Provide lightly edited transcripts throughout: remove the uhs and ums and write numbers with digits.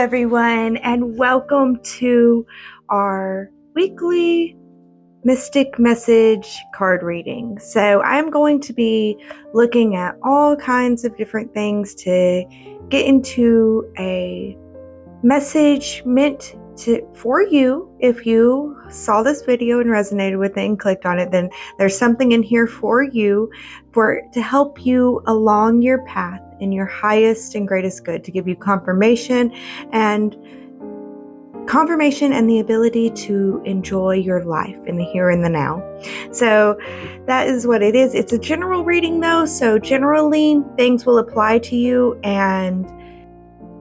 everyone, and welcome to our weekly Mystic Message card reading. So I'm going to be looking at all kinds of different things to get into a message meant for you. If you saw this video and resonated with it and clicked on it, then there's something in here for you to help you along your path in your highest and greatest good, to give you confirmation and the ability to enjoy your life in the here and the now. So that is what it is. It's a general reading though, so generally things will apply to you, and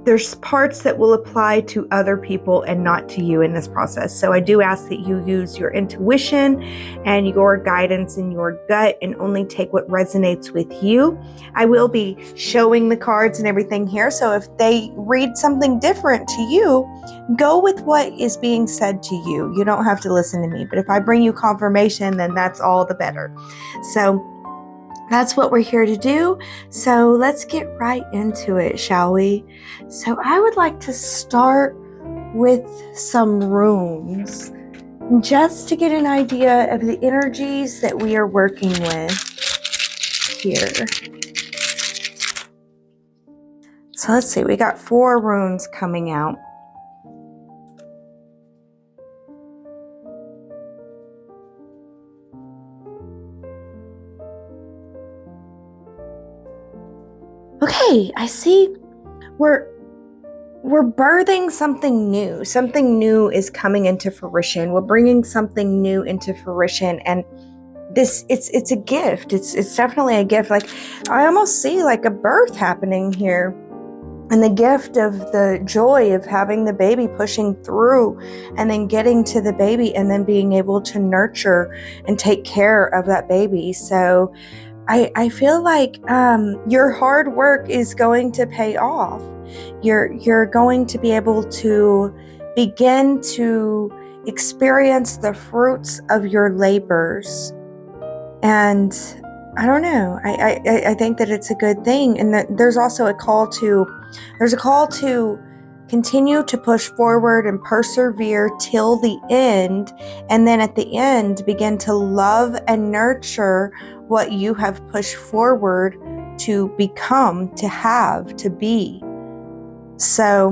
there's parts that will apply to other people and not to you in this process. So I do ask that you use your intuition and your guidance and your gut and only take what resonates with you. I will be showing the cards and everything here. So if they read something different to you, go with what is being said to you. You don't have to listen to me. But if I bring you confirmation, then that's all the better. So that's what we're here to do. So let's get right into it, shall we? So I would like to start with some runes, just to get an idea of the energies that we are working with here. So let's see, we got 4 runes coming out. Okay, I see we're birthing something new. Something new is coming into fruition. We're bringing something new into fruition, and it's a gift. It's definitely a gift. Like, I almost see like a birth happening here, and the gift of the joy of having the baby, pushing through and then getting to the baby and then being able to nurture and take care of that baby. So I feel like your hard work is going to pay off. You're going to be able to begin to experience the fruits of your labors. And I don't know, I think that it's a good thing. And that there's also a call to continue to push forward and persevere till the end. And then at the end, begin to love and nurture what you have pushed forward to become, to have, to be. So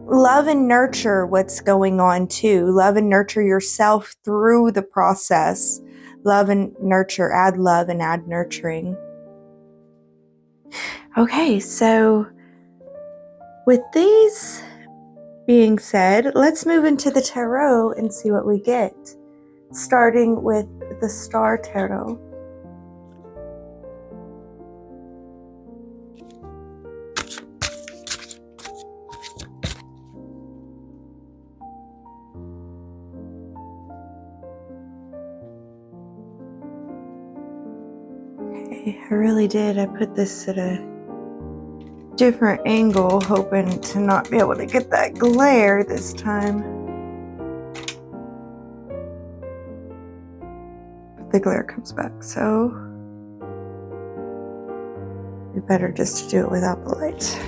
love and nurture what's going on too. Love and nurture yourself through the process. Love and nurture, add love and add nurturing. Okay, so with these being said, let's move into the tarot and see what we get. Starting with the Star Tarot. I really did. I put this at a different angle, hoping to not be able to get that glare this time. But the glare comes back, so we better just do it without the light.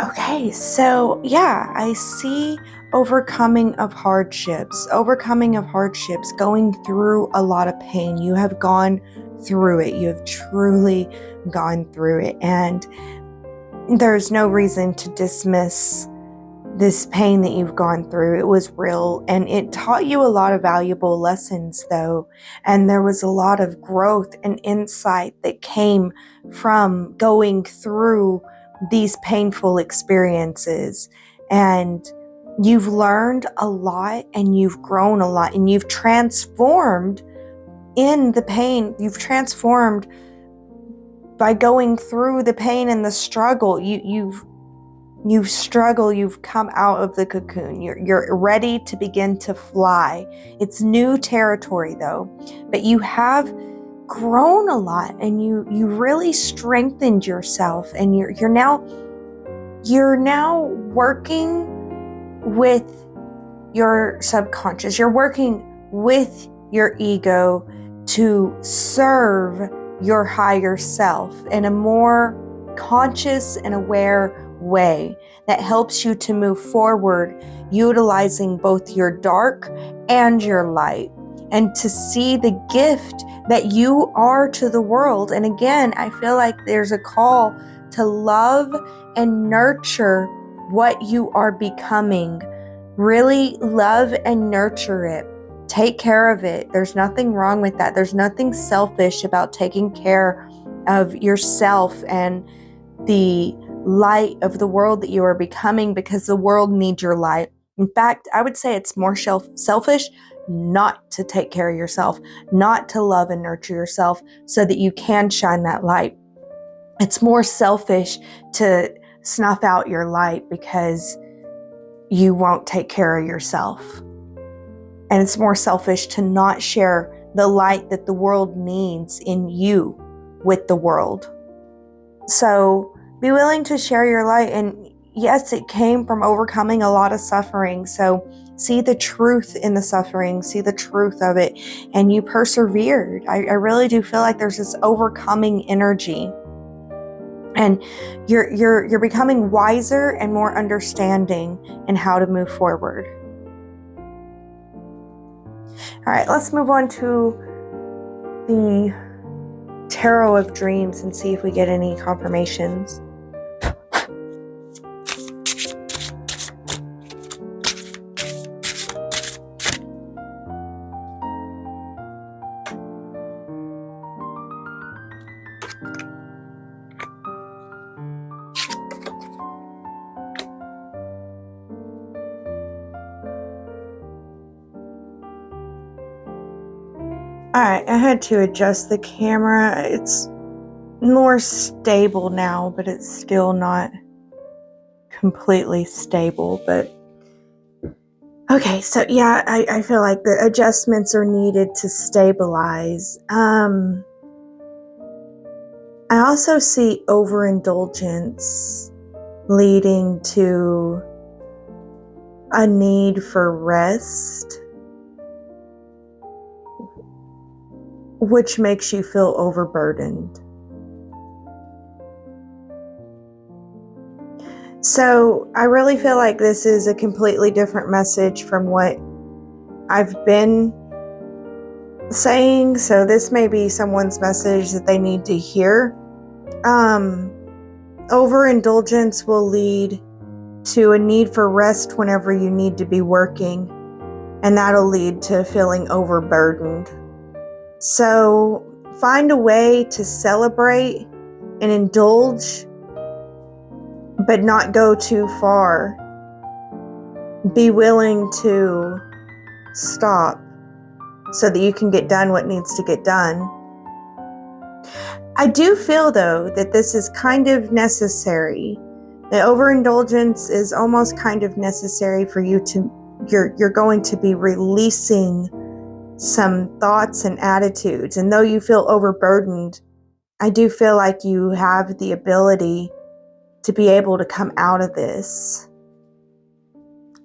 Okay, so yeah, I see overcoming of hardships, going through a lot of pain. You have gone through it. You have truly gone through it. And there's no reason to dismiss this pain that you've gone through. It was real, and it taught you a lot of valuable lessons though. And there was a lot of growth and insight that came from going through these painful experiences. And you've learned a lot, and you've grown a lot, and you've transformed in the pain. You've transformed by going through the pain and the struggle. You've struggled, you've come out of the cocoon. You're ready to begin to fly. It's new territory though, but you have grown a lot, and you really strengthened yourself, and you're now working with your subconscious. You're working with your ego to serve your higher self in a more conscious and aware way that helps you to move forward, utilizing both your dark and your light, and to see the gift that you are to the world. And again, I feel like there's a call to love and nurture what you are becoming. Really love and nurture it. Take care of it. There's nothing wrong with that. There's nothing selfish about taking care of yourself and the light of the world that you are becoming, because the world needs your light. In fact, I would say it's more selfish not to take care of yourself, not to love and nurture yourself so that you can shine that light. It's more selfish to snuff out your light because you won't take care of yourself. And it's more selfish to not share the light that the world needs in you with the world. So be willing to share your light. And yes, it came from overcoming a lot of suffering. So see the truth in the suffering, see the truth of it. And you persevered. I really do feel like there's this overcoming energy. And you're becoming wiser and more understanding in how to move forward. All right, let's move on to the Tarot of Dreams and see if we get any confirmations. All right, I had to adjust the camera. It's more stable now, but it's still not completely stable. But okay, so yeah, I feel like the adjustments are needed to stabilize. I also see overindulgence leading to a need for rest, which makes you feel overburdened. So I really feel like this is a completely different message from what I've been saying. So this may be someone's message that they need to hear. Overindulgence will lead to a need for rest whenever you need to be working, and that'll lead to feeling overburdened. So find a way to celebrate and indulge, but not go too far. Be willing to stop so that you can get done what needs to get done. I do feel, though, that this is kind of necessary. The overindulgence is almost kind of necessary for you to, you're going to be releasing some thoughts and attitudes. And though you feel overburdened, I do feel like you have the ability to be able to come out of this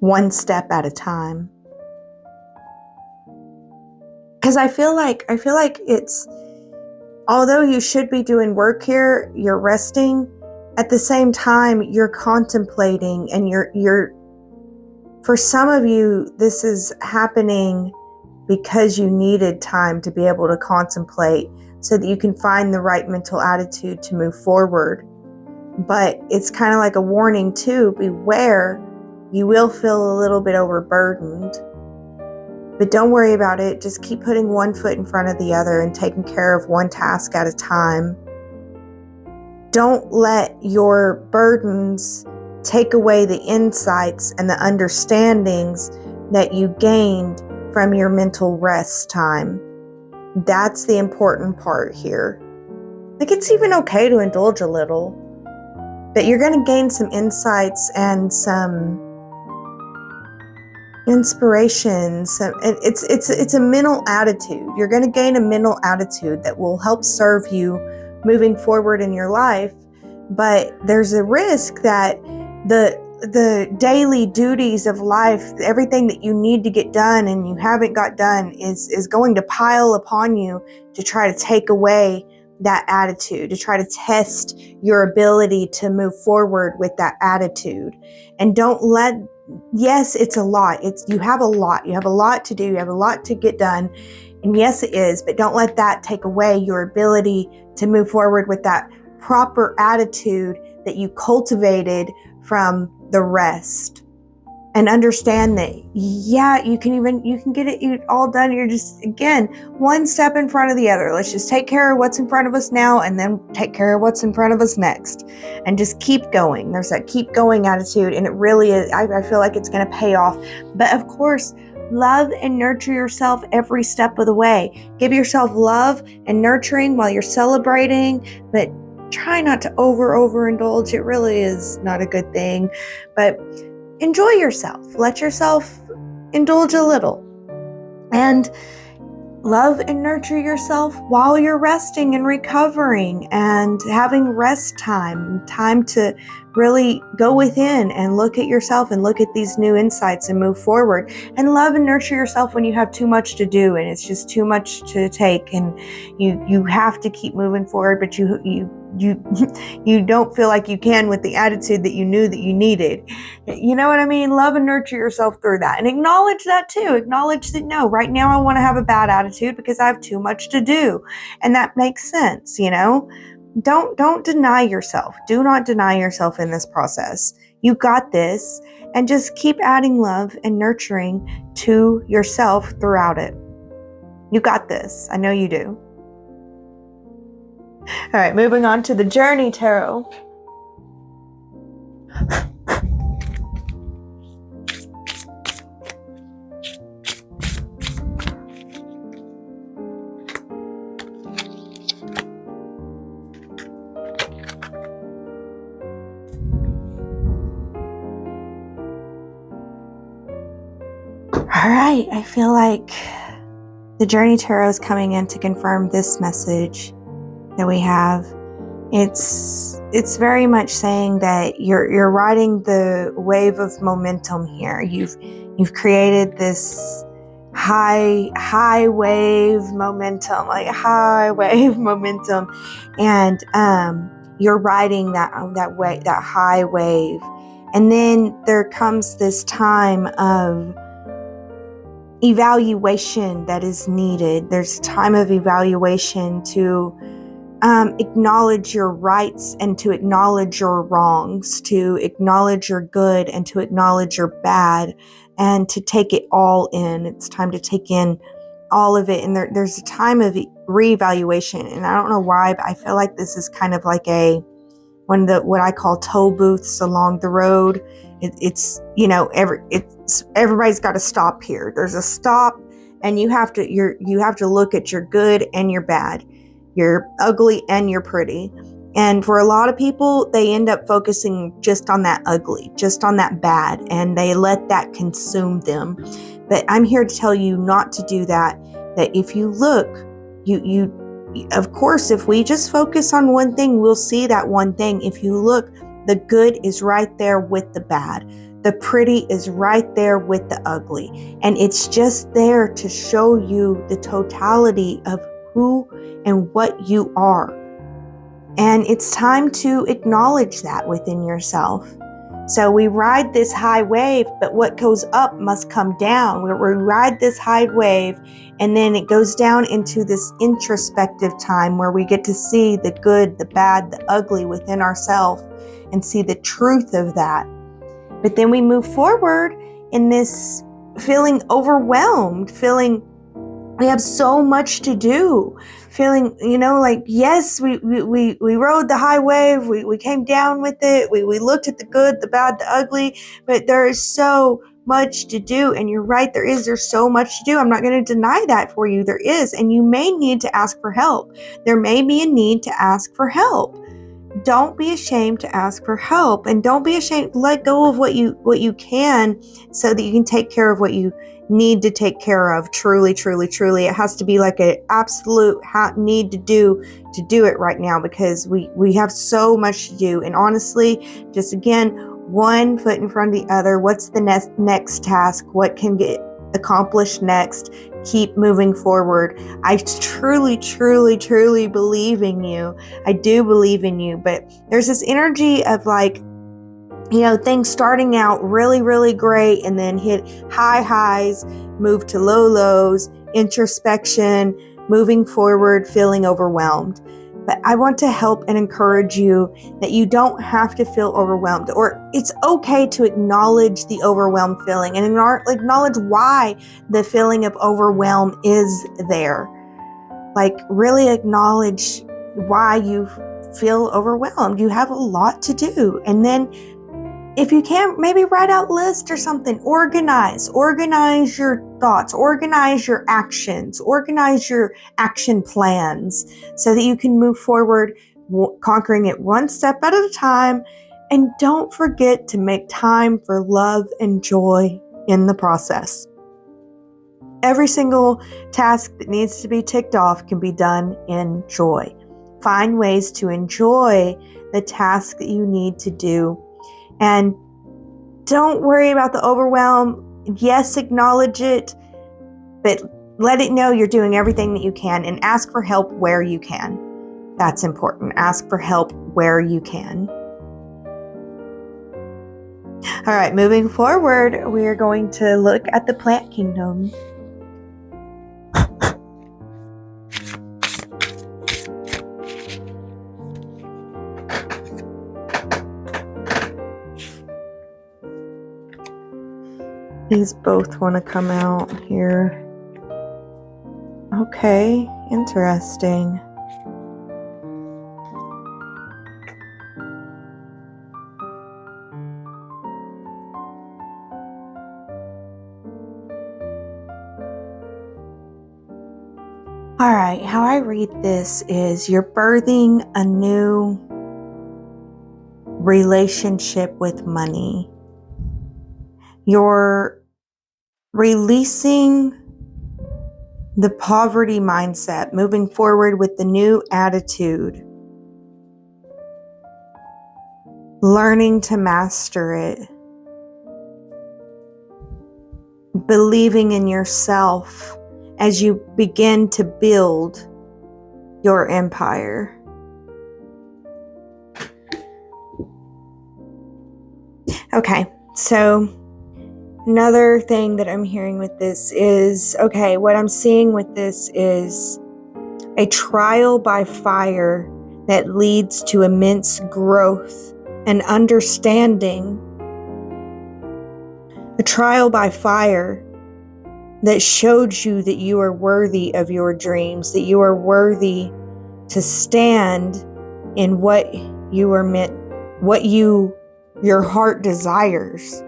one step at a time. Because I feel like it's, although you should be doing work here, you're resting. At the same time, you're contemplating, and you're for some of you, this is happening because you needed time to be able to contemplate so that you can find the right mental attitude to move forward. But it's kind of like a warning too, beware, you will feel a little bit overburdened. But don't worry about it, just keep putting one foot in front of the other and taking care of one task at a time. Don't let your burdens take away the insights and the understandings that you gained from your mental rest time. That's the important part here. Like, it's even okay to indulge a little, but you're going to gain some insights and some inspiration. It's a mental attitude. You're going to gain a mental attitude that will help serve you moving forward in your life. But there's a risk that the the daily duties of life, everything that you need to get done and you haven't got done is going to pile upon you to try to take away that attitude, to try to test your ability to move forward with that attitude. And don't let, yes, it's a lot. You have a lot. You have a lot to do. You have a lot to get done. And yes, it is, but don't let that take away your ability to move forward with that proper attitude that you cultivated from the rest. And understand that, yeah, you can get it all done. You're just, again, one step in front of the other. Let's just take care of what's in front of us now and then take care of what's in front of us next. And just keep going. There's that keep going attitude. And it really is, I feel like it's going to pay off. But of course, love and nurture yourself every step of the way. Give yourself love and nurturing while you're celebrating, but try not to overindulge. It really is not a good thing. But enjoy yourself. Let yourself indulge a little. And love and nurture yourself while you're resting and recovering and having rest time to really go within and look at yourself and look at these new insights and move forward. And love and nurture yourself when you have too much to do and it's just too much to take and you have to keep moving forward, but you don't feel like you can with the attitude that you knew that you needed. You know what I mean? Love and nurture yourself through that and acknowledge that too. Acknowledge that, no, right now I want to have a bad attitude because I have too much to do. And that makes sense, you know? Don't deny yourself. Do not deny yourself in this process. You got this, and just keep adding love and nurturing to yourself throughout it. You got this. I know you do. All right, moving on to the Journey Tarot. All right, I feel like the Journey Tarot is coming in to confirm this message that we have. It's very much saying that you're riding the wave of momentum here. You've created this high wave momentum, like high wave momentum, and you're riding that high wave. And then there comes this time of evaluation that is needed. There's a time of evaluation to acknowledge your rights and to acknowledge your wrongs, to acknowledge your good and to acknowledge your bad, and to take it all in. It's time to take in all of it. And there's a time of reevaluation. And I don't know why, but I feel like this is kind of like what I call toll booths along the road. It's everybody's got to stop here. There's a stop, and you have to look at your good and your bad, your ugly and your pretty. And for a lot of people, they end up focusing just on that ugly, just on that bad, and they let that consume them. But I'm here to tell you not to do that. That if you look, you of course, if we just focus on one thing, we'll see that one thing. If you look, the good is right there with the bad. The pretty is right there with the ugly. And it's just there to show you the totality of who and what you are. And it's time to acknowledge that within yourself. So we ride this high wave, but what goes up must come down. We ride this high wave, and then it goes down into this introspective time where we get to see the good, the bad, the ugly within ourselves and see the truth of that. But then we move forward in this feeling overwhelmed, feeling we have so much to do, feeling, like, yes, we rode the high wave, we came down with it, we looked at the good, the bad, the ugly, but there is so much to do. And you're right, there's so much to do. I'm not going to deny that for you. There is, and you may need to ask for help. There may be a need to ask for help. Don't be ashamed to ask for help, and don't be ashamed. Let go of what you can, so that you can take care of what you need to take care of. Truly, truly, truly. It has to be like an absolute need to do it right now, because we have so much to do. And honestly, just again, one foot in front of the other. What's the next task? What can get accomplished next? Keep moving forward. I truly, truly, truly believe in you. I do believe in you, but there's this energy of like, things starting out really, really great and then hit high highs, move to low lows, introspection, moving forward, feeling overwhelmed. But I want to help and encourage you that you don't have to feel overwhelmed, or it's okay to acknowledge the overwhelmed feeling and acknowledge why the feeling of overwhelm is there. Like, really acknowledge why you feel overwhelmed. You have a lot to do. And then if you can't, maybe write out lists or something. Organize your thoughts, organize your actions, organize your action plans so that you can move forward, conquering it one step at a time. And don't forget to make time for love and joy in the process. Every single task that needs to be ticked off can be done in joy. Find ways to enjoy the task that you need to do. And don't worry about the overwhelm. Yes, acknowledge it, but let it know you're doing everything that you can, and ask for help where you can. That's important. Ask for help where you can. All right, moving forward, we are going to look at the plant kingdom. These both want to come out here. Okay, interesting. All right, how I read this is you're birthing a new relationship with money. You're releasing the poverty mindset, moving forward with the new attitude, learning to master it, believing in yourself as you begin to build your empire. Okay, so another thing that I'm hearing with this is, what I'm seeing with this is a trial by fire that leads to immense growth and understanding. A trial by fire that showed you that you are worthy of your dreams, that you are worthy to stand in what you are meant, what your heart desires.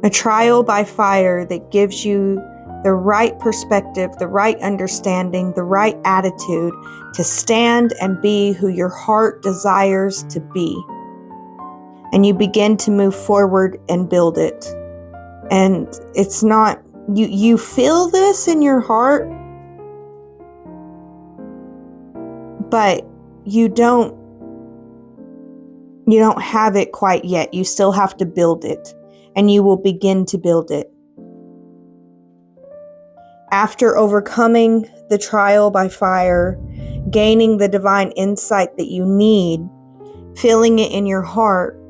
A trial by fire that gives you the right perspective, the right understanding, the right attitude to stand and be who your heart desires to be. And you begin to move forward and build it. And it's not, you feel this in your heart, but you don't have it quite yet. You still have to build it, and you will begin to build it. After overcoming the trial by fire, gaining the divine insight that you need, feeling it in your heart,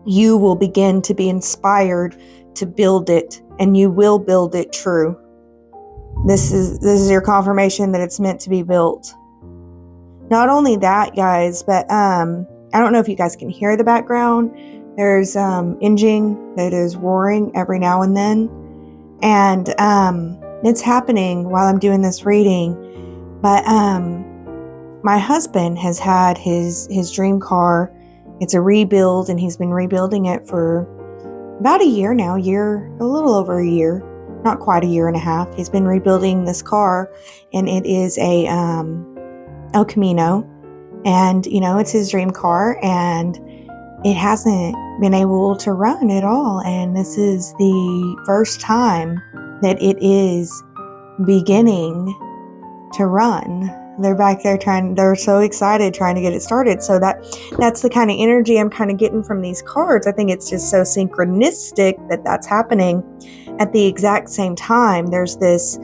you will begin to be inspired to build it, and you will build it true. This is your confirmation that it's meant to be built. Not only that, guys, but I don't know if you guys can hear the background. There's engine that is roaring every now and then, and it's happening while I'm doing this reading. But my husband has had his dream car. It's a rebuild, and he's been rebuilding it for about a year now, a little over a year, not quite a year and a half. He's been rebuilding this car, and it is a El Camino, and it's his dream car, and it hasn't been able to run at all. And this is the first time that it is beginning to run. They're back there they're so excited trying to get it started. So that's the kind of energy I'm kind of getting from these cards. I think it's just so synchronistic that that's happening at the exact same time. There's this,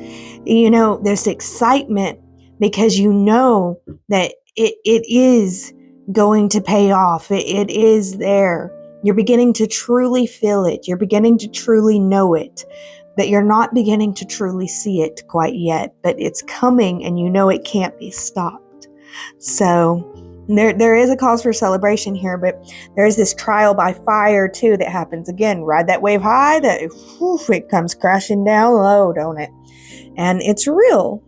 this excitement because that it is going to pay off. It is there. You're beginning to truly feel it. You're beginning to truly know it. But you're not beginning to truly see it quite yet, but it's coming and it can't be stopped. So there is a cause for celebration here, but there is this trial by fire too that happens. Again, ride that wave high, it comes crashing down low, don't it? And it's real.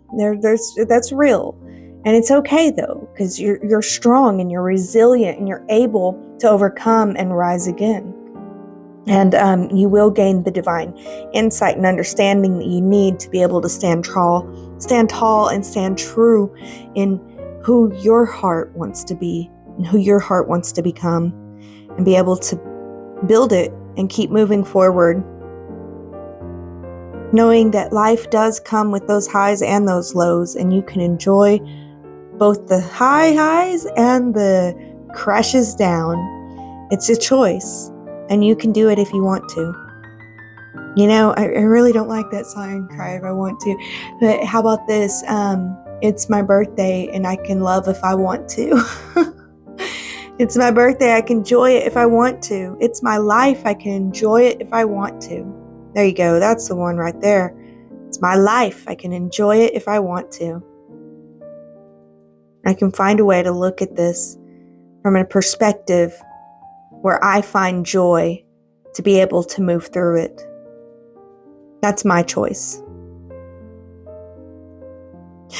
That's real. And it's okay though, because you're strong and you're resilient and you're able to overcome and rise again. And you will gain the divine insight and understanding that you need to be able to stand tall and stand true in who your heart wants to be and who your heart wants to become, and be able to build it and keep moving forward, knowing that life does come with those highs and those lows, and you can enjoy both the highs and the crashes down. It's a choice. And you can do it if you want to. I really don't like that song, cry if I want to. But how about this? It's my birthday and I can love if I want to. It's my birthday. I can enjoy it if I want to. It's my life. I can enjoy it if I want to. There you go. That's the one right there. It's my life. I can enjoy it if I want to. I can find a way to look at this from a perspective where I find joy to be able to move through it. That's my choice.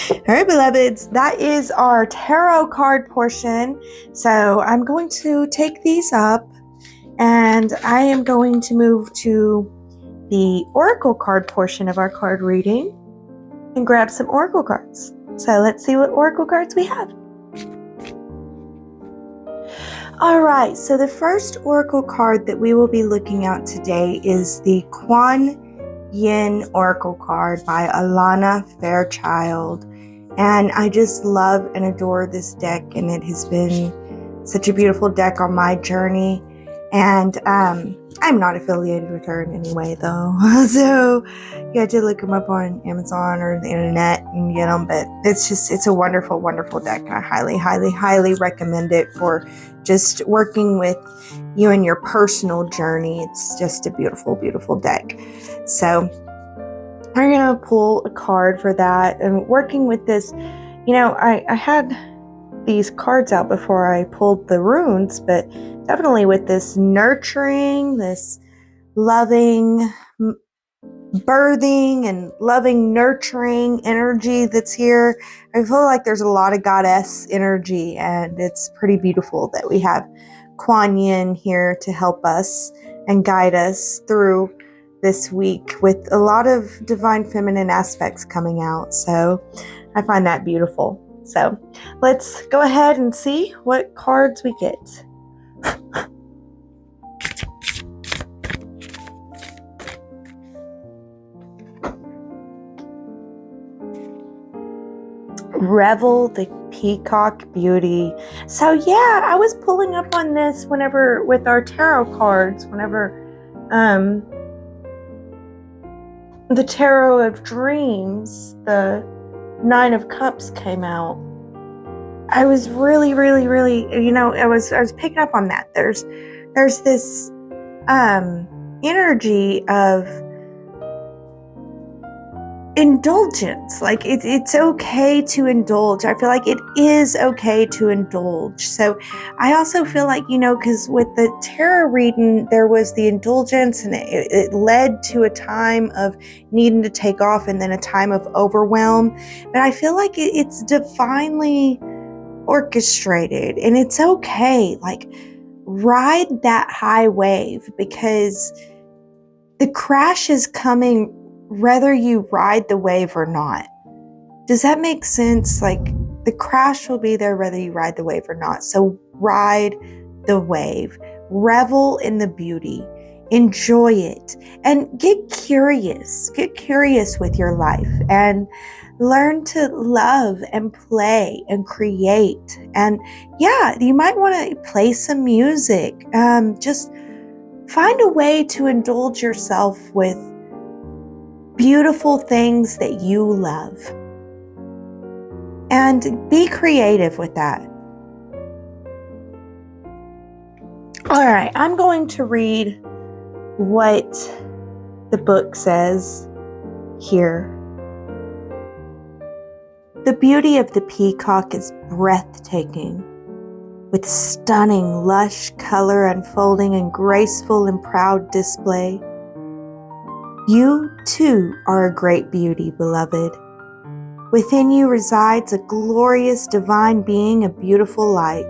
All right, beloveds, that is our tarot card portion. So I'm going to take these up and I am going to move to the oracle card portion of our card reading and grab some oracle cards. So let's see what oracle cards we have. All right, so the first oracle card that we will be looking at today is the Kuan Yin Oracle card by Alana Fairchild. And I just love and adore this deck, and it has been such a beautiful deck on my journey. And I'm not affiliated with her in any way, though. So you have to look them up on Amazon or the internet and get them. But it's a wonderful, wonderful deck. I highly, highly, highly recommend it for just working with you in your personal journey. It's just a beautiful, beautiful deck. So I'm going to pull a card for that. And working with this, I had these cards out before I pulled the runes, but definitely with this nurturing, this loving, birthing and loving, nurturing energy that's here, I feel like there's a lot of goddess energy, and it's pretty beautiful that we have Kuan Yin here to help us and guide us through this week with a lot of divine feminine aspects coming out. So I find that beautiful. So let's go ahead and see what cards we get. Revel the Peacock Beauty. So yeah, I was pulling up on this whenever with our tarot cards, whenever the Tarot of Dreams, the Nine of Cups came out. I was really, really, really, I was picking up on that. There's this energy of indulgence. Like it's okay to indulge. I feel like it is okay to indulge. So I also feel like, because with the tarot reading, there was the indulgence and it led to a time of needing to take off and then a time of overwhelm. But I feel like it's divinely orchestrated, and it's okay. Like, ride that high wave, because the crash is coming whether you ride the wave or not. Does that make sense? Like, the crash will be there whether you ride the wave or not. So ride the wave, revel in the beauty, enjoy it, and get curious with your life, and learn to love and play and create. And yeah, you might want to play some music. Just find a way to indulge yourself with beautiful things that you love. And be creative with that. All right, I'm going to read what the book says here. The beauty of the peacock is breathtaking, with stunning, lush color unfolding in graceful and proud display. You, too, are a great beauty, beloved. Within you resides a glorious divine being, a beautiful light,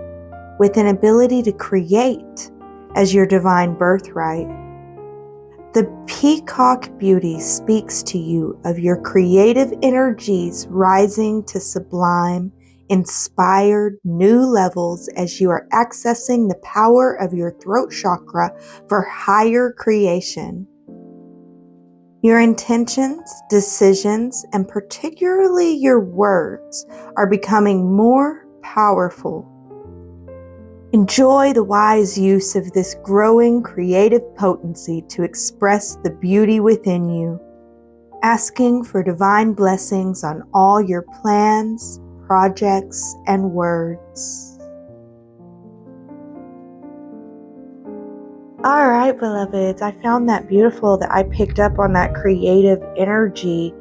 with an ability to create as your divine birthright. The peacock beauty speaks to you of your creative energies rising to sublime, inspired new levels as you are accessing the power of your throat chakra for higher creation. Your intentions, decisions, and particularly your words are becoming more powerful. Enjoy the wise use of this growing creative potency to express the beauty within you, asking for divine blessings on all your plans, projects, and words. All right, beloveds, I found that beautiful that I picked up on that creative energy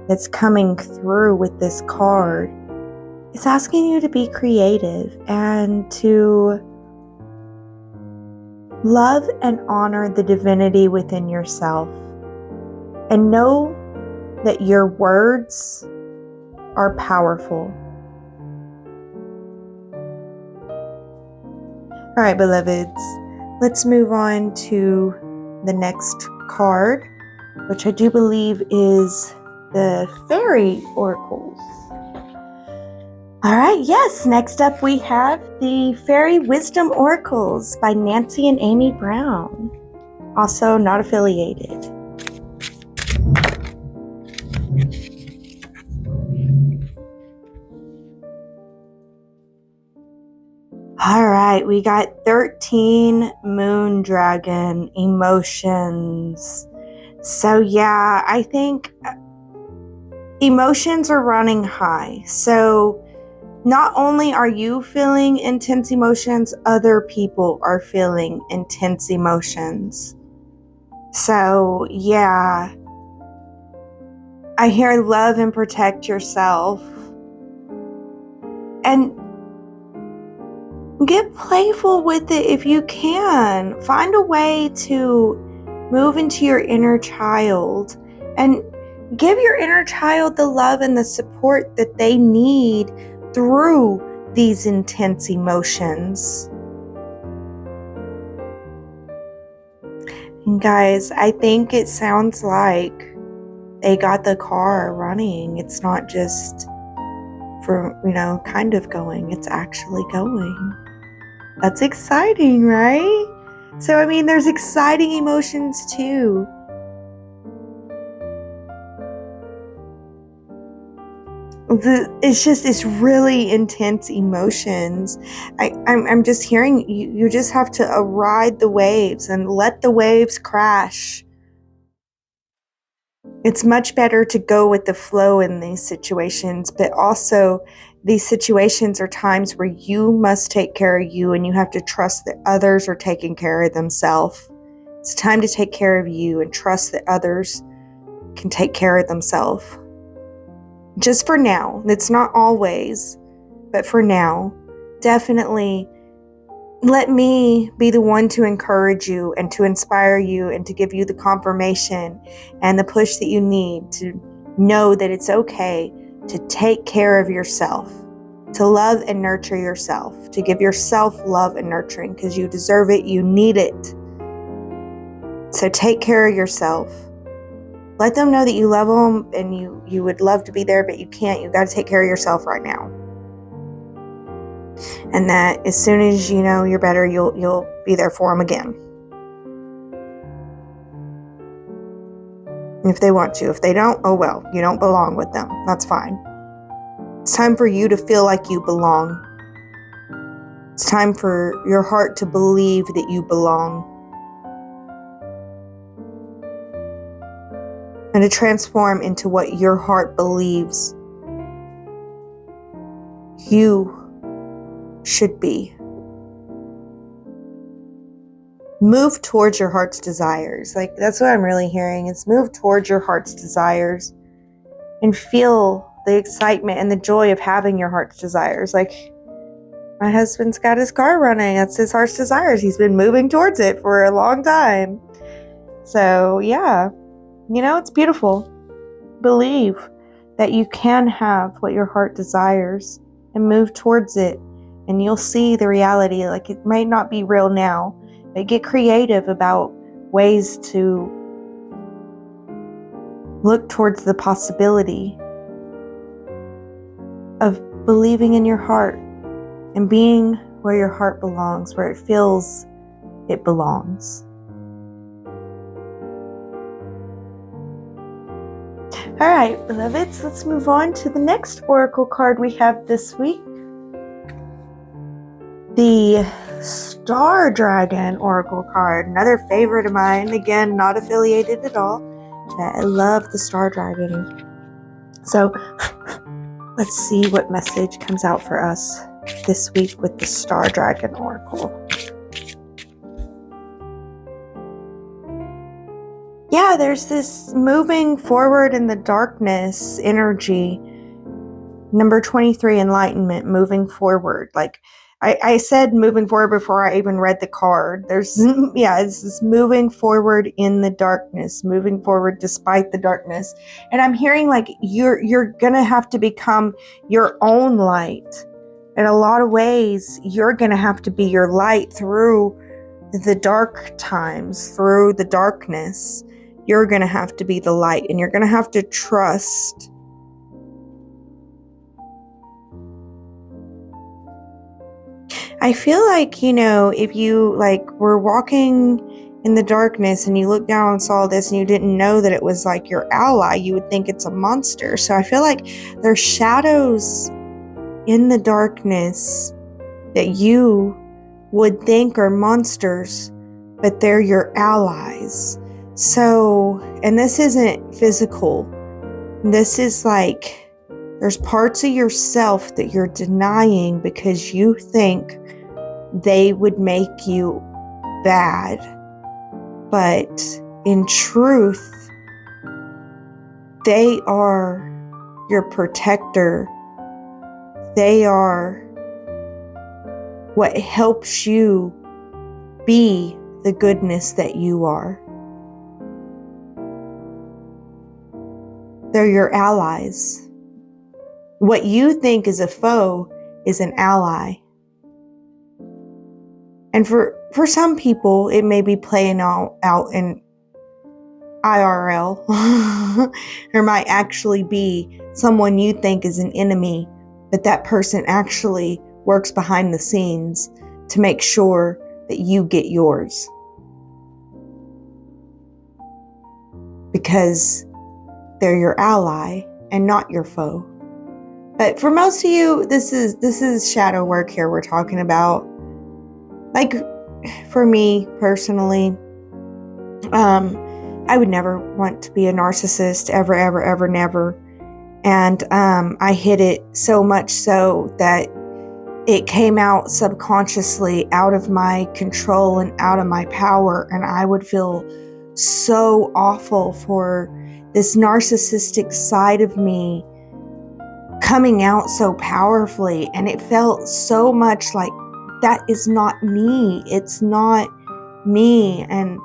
that's coming through with this card. It's asking you to be creative and to love and honor the divinity within yourself. And know that your words are powerful. All right, beloveds, let's move on to the next card, which I do believe is the Fairy Oracles. All right, yes, next up we have the Fairy Wisdom Oracles by Nancy and Amy Brown, also not affiliated. All right, we got 13 Moon Dragon emotions. So yeah, I think emotions are running high. So not only are you feeling intense emotions, other people are feeling intense emotions. So yeah, I hear love and protect yourself. And get playful with it if you can. Find a way to move into your inner child and give your inner child the love and the support that they need through these intense emotions. And guys, I think it sounds like they got the car running. It's not just for, kind of going. It's actually going. That's exciting, right? So, I mean, there's exciting emotions too. It's really intense emotions. I'm just hearing you just have to ride the waves and let the waves crash. It's much better to go with the flow in these situations, but also these situations are times where you must take care of you and you have to trust that others are taking care of themselves. It's time to take care of you and trust that others can take care of themselves. Just for now. It's not always, but for now, definitely let me be the one to encourage you and to inspire you and to give you the confirmation and the push that you need to know that it's okay to take care of yourself, to love and nurture yourself, to give yourself love and nurturing because you deserve it, you need it. So take care of yourself. Let them know that you love them and you would love to be there, but you can't. You got to take care of yourself right now. And that as soon as you know you're better, you'll be there for them again. if they want to. If they don't, oh well, you don't belong with them. That's fine. It's time for you to feel like you belong. It's time for your heart to believe that you belong. And to transform into what your heart believes you should be. Move towards your heart's desires. Like, that's what I'm really hearing. It's move towards your heart's desires and feel the excitement and the joy of having your heart's desires. Like, my husband's got his car running. That's his heart's desires. He's been moving towards it for a long time. So, yeah, it's beautiful. Believe that you can have what your heart desires and move towards it. And you'll see the reality. Like, it might not be real now, but get creative about ways to look towards the possibility of believing in your heart and being where your heart belongs, where it feels it belongs. All right, beloveds, let's move on to the next oracle card we have this week. The Star Dragon oracle card, another favorite of mine. Again, not affiliated at all, but I love the Star Dragon. So let's see what message comes out for us this week with the Star Dragon oracle. Yeah, there's this moving forward in the darkness energy. Number 23, enlightenment, moving forward. Like, I said moving forward before I even read the card. It's this moving forward in the darkness, moving forward despite the darkness. And I'm hearing like you're going to have to become your own light. In a lot of ways, you're going to have to be your light through the dark times, through the darkness. You're going to have to be the light, and you're going to have to trust I feel like, if you were walking in the darkness and you looked down and saw this and you didn't know that it was like your ally, you would think it's a monster. So I feel like there's shadows in the darkness that you would think are monsters, but they're your allies. So, and this isn't physical. This is like, there's parts of yourself that you're denying because you think they would make you bad. But in truth, they are your protector. They are what helps you be the goodness that you are. They're your allies. What you think is a foe is an ally. And for some people, it may be playing out in IRL. There might actually be someone you think is an enemy, but that person actually works behind the scenes to make sure that you get yours. Because they're your ally and not your foe. But for most of you, this is shadow work here we're talking about. Like, for me personally, I would never want to be a narcissist, ever, ever, ever, never. And I hid it so much so that it came out subconsciously out of my control and out of my power. And I would feel so awful for this narcissistic side of me coming out so powerfully. And it felt so much like, that is not me. It's not me. And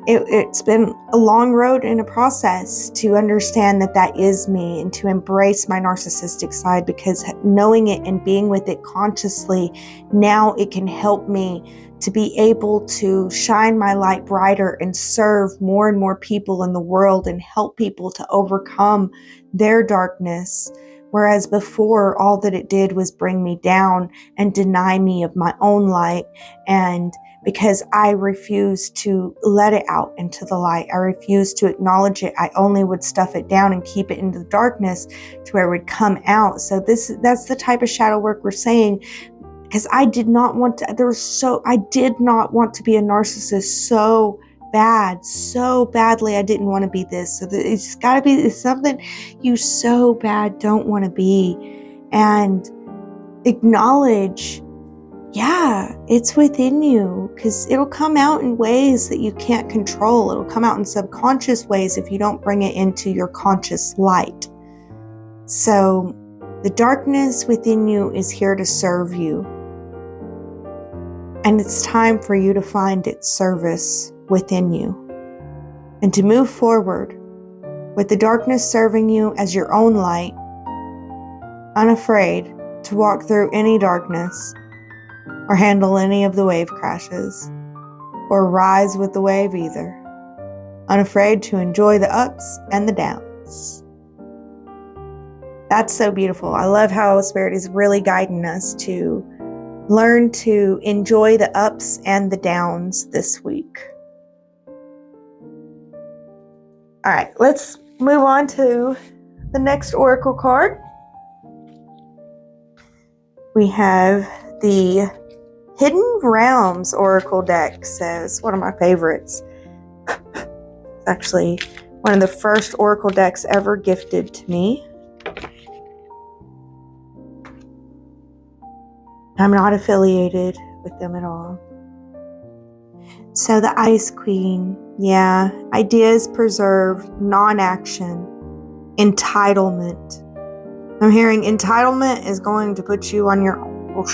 it's been a long road and a process to understand that that is me and to embrace my narcissistic side, because knowing it and being with it consciously, now it can help me to be able to shine my light brighter and serve more and more people in the world and help people to overcome their darkness. Whereas before, all that it did was bring me down and deny me of my own light and because I refuse to let it out into the light. I refuse to acknowledge it. I only would stuff it down and keep it in the darkness to where it would come out. So that's the type of shadow work we're saying, because I did not want to, I did not want to be a narcissist so badly. I didn't want to be this. So it's got to be something you so bad don't want to be. And acknowledge, yeah, it's within you, because it'll come out in ways that you can't control. It'll come out in subconscious ways if you don't bring it into your conscious light. So the darkness within you is here to serve you. And it's time for you to find its service within you and to move forward with the darkness serving you as your own light, unafraid to walk through any darkness or handle any of the wave crashes or rise with the wave either, unafraid to enjoy the ups and the downs. That's so beautiful. I love how Spirit is really guiding us to learn to enjoy the ups and the downs this week. All right, let's move on to the next oracle card. We have the Hidden Realms Oracle deck. So it's one of my favorites. It's actually one of the first oracle decks ever gifted to me. I'm not affiliated with them at all. So the Ice Queen, yeah, ideas preserved, non-action, entitlement. I'm hearing entitlement is going to put you on your own.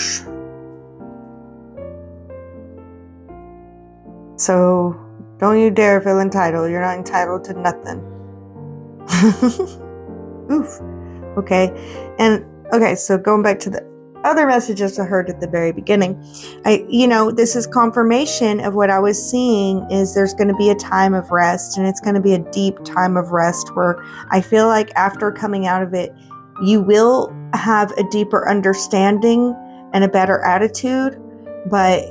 So don't you dare feel entitled. You're not entitled to nothing. Oof. Okay, so going back to the other messages I heard at the very beginning, this is confirmation of what I was seeing. Is there's going to be a time of rest, and it's going to be a deep time of rest where I feel like after coming out of it, you will have a deeper understanding and a better attitude, but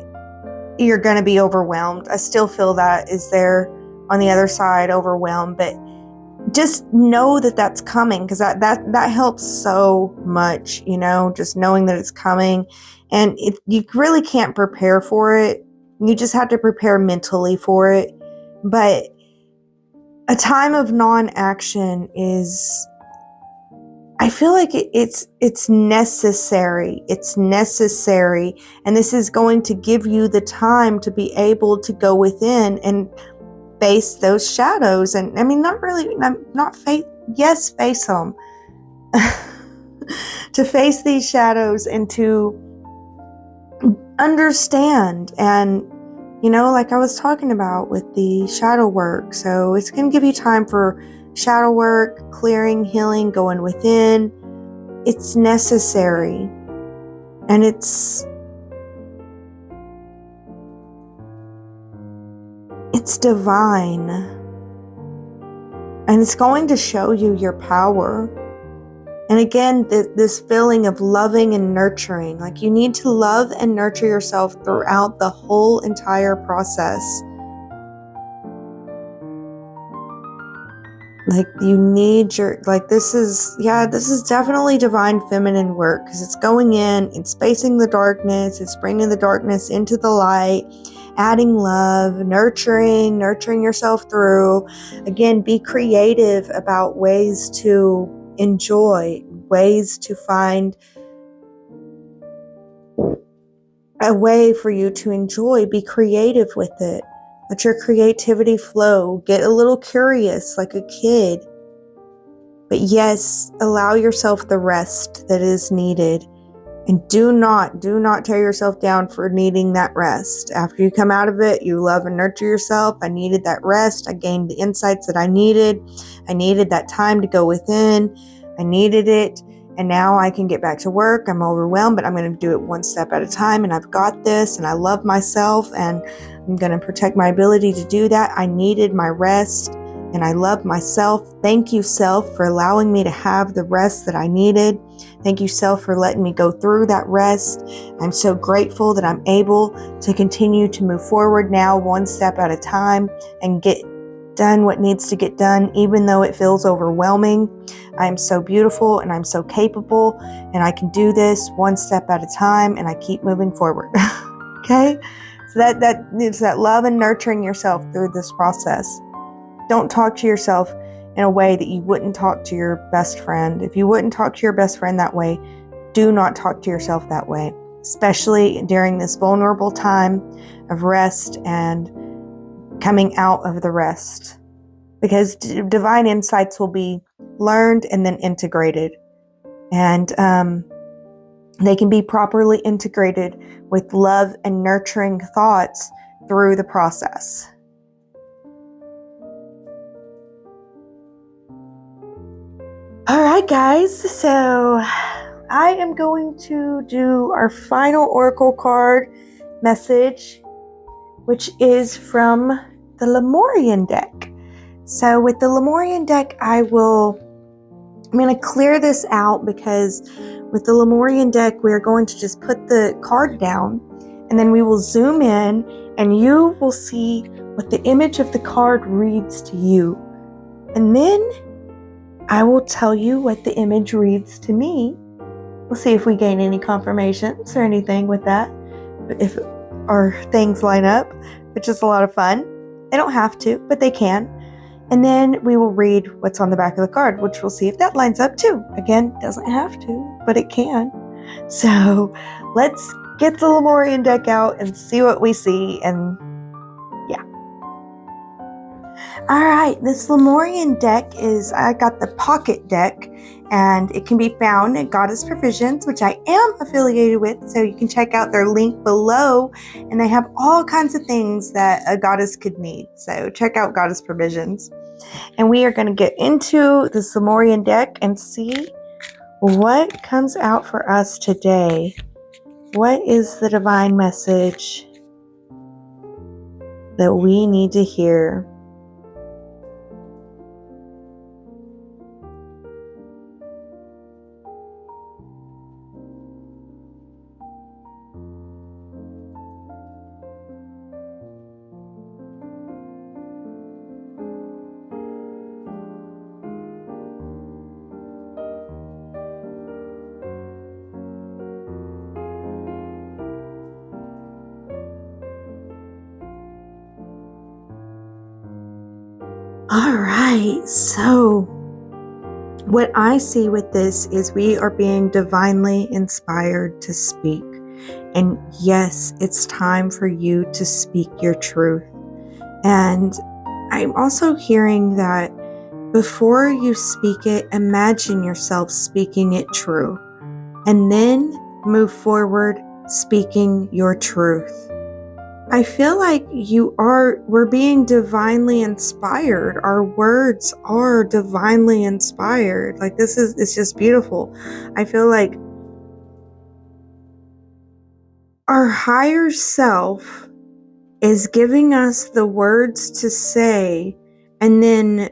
you're going to be overwhelmed. I still feel that is there on the other side, overwhelmed, but just know that that's coming, because that helps so much, just knowing that it's coming. And you really can't prepare for it. You just have to prepare mentally for it. But a time of non-action is, I feel like it's necessary. It's necessary. And this is going to give you the time to be able to go within and face those shadows. And I mean, face them. To face these shadows and to understand. And, like I was talking about with the shadow work. So it's going to give you time for shadow work, clearing, healing, going within. It's necessary. And it's divine. And it's going to show you your power. And again, this feeling of loving and nurturing. Like you need to love and nurture yourself throughout the whole entire process. Like you need this is definitely divine feminine work, because it's going in, it's spacing the darkness, it's bringing the darkness into the light, adding love, nurturing yourself through. Again, be creative about ways to enjoy, ways to find a way for you to enjoy. Be creative with it. Let your creativity flow. Get a little curious like a kid. But yes, allow yourself the rest that is needed. And do not tear yourself down for needing that rest. After you come out of it, you love and nurture yourself. I needed that rest. I gained the insights that I needed. I needed that time to go within. I needed it. And now I can get back to work. I'm overwhelmed, but I'm going to do it one step at a time. And I've got this. And I love myself. And I'm going to protect my ability to do that. I needed my rest. and I love myself. Thank you, self, for allowing me to have the rest that I needed. Thank you, self, for letting me go through that rest. I'm so grateful that I'm able to continue to move forward now, one step at a time, and get done what needs to get done, even though it feels overwhelming. I am so beautiful and I'm so capable, and I can do this one step at a time, and I keep moving forward. Okay? So that it's that love and nurturing yourself through this process. Don't talk to yourself in a way that you wouldn't talk to your best friend. If you wouldn't talk to your best friend that way, do not talk to yourself that way, especially during this vulnerable time of rest and coming out of the rest, because divine insights will be learned and then integrated, and they can be properly integrated with love and nurturing thoughts through the process. All right, guys, so I am going to do our final oracle card message, which is from the Lemurian deck. So with the Lemurian deck, I'm going to clear this out, because with the Lemurian deck, we are going to just put the card down, and then we will zoom in, and you will see what the image of the card reads to you. And then I will tell you what the image reads to me. We'll see if we gain any confirmations or anything with that, if our things line up, which is a lot of fun. They don't have to, but they can. And then we will read what's on the back of the card, which we'll see if that lines up too. Again, doesn't have to, but it can. So let's get the Lemurian deck out and see what we see. And yeah. All right, this Lemurian deck I got the pocket deck, and it can be found at Goddess Provisions, which I am affiliated with, so you can check out their link below, and they have all kinds of things that a goddess could need, so check out Goddess Provisions. And we are going to get into this Lemurian deck and see what comes out for us today. What is the divine message that we need to hear? All right, so what I see with this is we are being divinely inspired to speak. And yes, it's time for you to speak your truth. And I'm also hearing that before you speak it, imagine yourself speaking it true. And then move forward speaking your truth. I feel like we're being divinely inspired. Our words are divinely inspired. Like it's just beautiful. I feel like our higher self is giving us the words to say, and then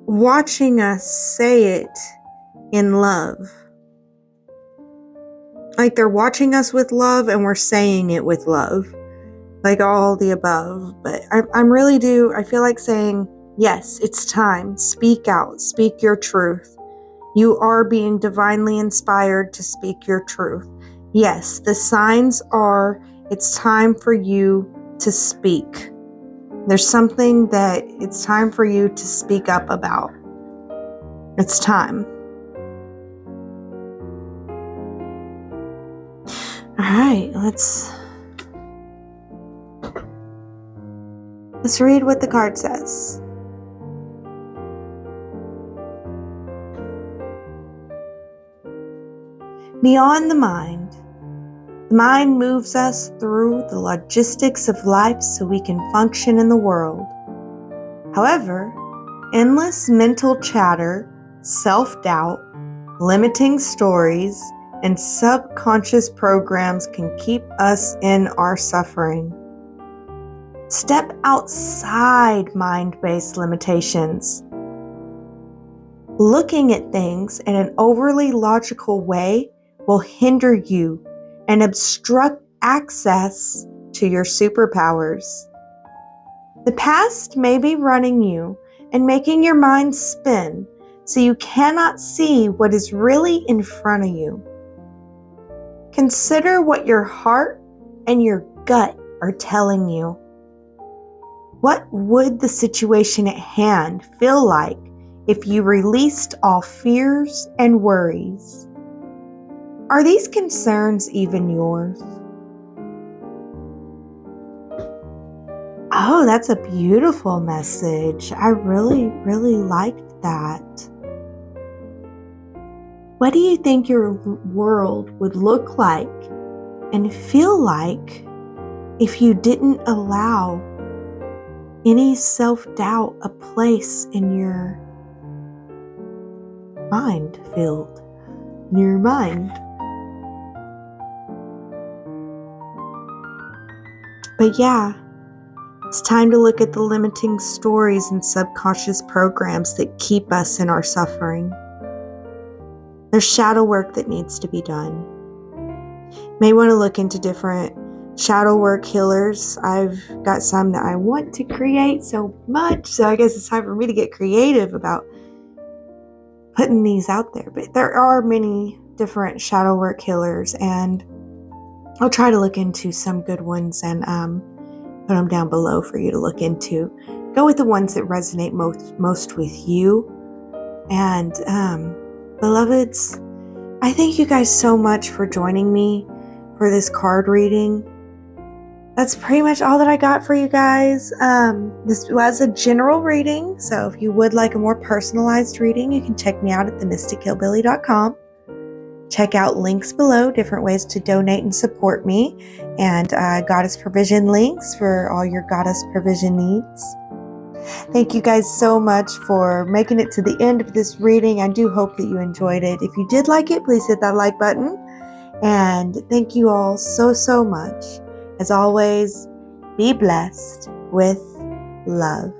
watching us say it in love. Like they're watching us with love and we're saying it with love. Like all the above. But I feel like saying, yes, it's time. Speak out. Speak your truth. You are being divinely inspired to speak your truth. Yes, the signs are it's time for you to speak. There's something that it's time for you to speak up about. It's time. All right, let's read what the card says. Beyond the mind. The mind moves us through the logistics of life so we can function in the world. However, endless mental chatter, self-doubt, limiting stories, and subconscious programs can keep us in our suffering. Step outside mind-based limitations. Looking at things in an overly logical way will hinder you and obstruct access to your superpowers. The past may be running you and making your mind spin, so you cannot see what is really in front of you. Consider what your heart and your gut are telling you. What would the situation at hand feel like if you released all fears and worries? Are these concerns even yours? Oh, that's a beautiful message. I really, really liked that. What do you think your world would look like and feel like if you didn't allow any self-doubt a place in your mind field, in your mind? But yeah, it's time to look at the limiting stories and subconscious programs that keep us in our suffering. There's shadow work that needs to be done. May want to look into different shadow work healers. I've got some that I want to create so much, so I guess it's time for me to get creative about putting these out there. But there are many different shadow work healers, and I'll try to look into some good ones and put them down below for you to look into. Go with the ones that resonate most with you. And beloveds, I thank you guys so much for joining me for this card reading. That's pretty much all that I got for you guys. This was a general reading, so if you would like a more personalized reading, you can check me out at themystichillbillie.com. Check out links below, different ways to donate and support me, and goddess provision links for all your goddess provision needs. Thank you guys so much for making it to the end of this reading. I do hope that you enjoyed it. If you did like it, please hit that like button. And thank you all so much. As always, be blessed with love.